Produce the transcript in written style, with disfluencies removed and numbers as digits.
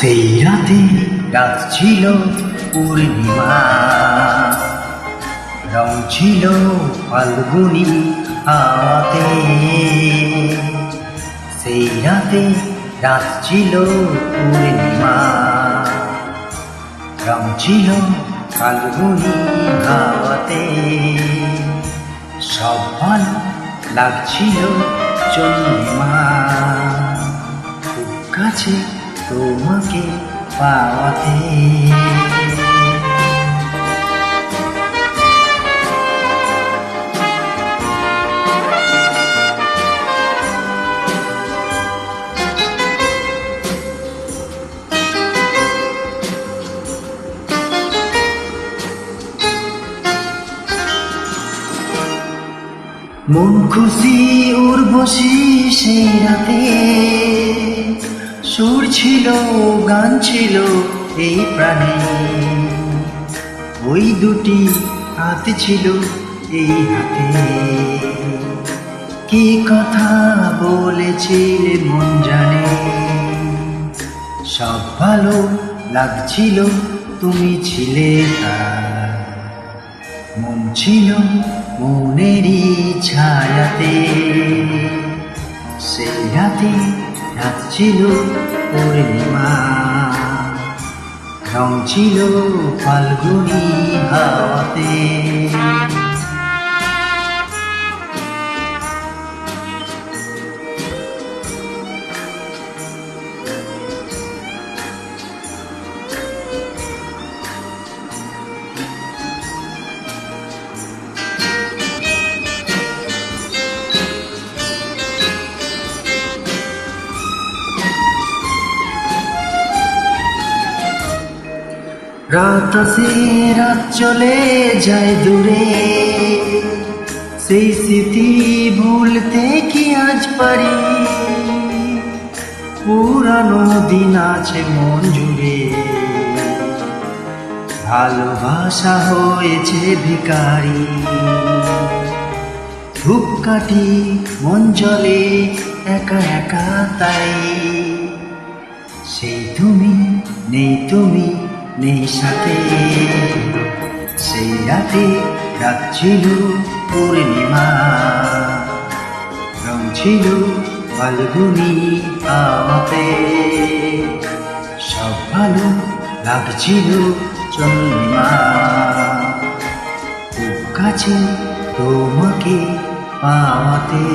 সেই রাতে রাত ছিল পূর্ণিমা, রং ছিল ফাল্গুনি হাওয়াতে। সেই রাতে রাত ছিল পূর্ণিমা, রং ছিল ফাল্গুনি হাওয়াতে। সব ভালো লাগছিল চন্দ্রিমা, খুব কাছে তোমাকে পাওয়াতে। মন খুশি উর্বশী সেই রাতে, সুর ছিল গান ছিল এই প্রাণে। ওই দুটি হাত ছিল এই হাতে, কি কথা বলেছিলে মন জানে। সব ভালো লাগছিল তুমি ছিলে তার, মন ছিল মনেরই ছায়াতে। সেই রাতে রাত ছিল পূর্ণিমা, রং ছিল ফাল্গুনি হাওয়াতে। রাত আসে রাত চলে যায় দূরে, সেই স্মৃতি ভুলতে কি আজ পারি। পুরানো দিন আছে মন জুড়ে, ভালোবাসা হয়েছে ভিখারি। ধূপকাঠি মন জলে একা একা তাই, সেই তুমি নেই, তুমি নেই সাথে। সেই রাতে রাত ছিল পূর্ণিমা, রং ছিল ফাল্গুনি হাওয়াতে। সব ভালো লাগছিল চন্দ্রিমা, খুব কাছে তোমাকে পাওয়াতে।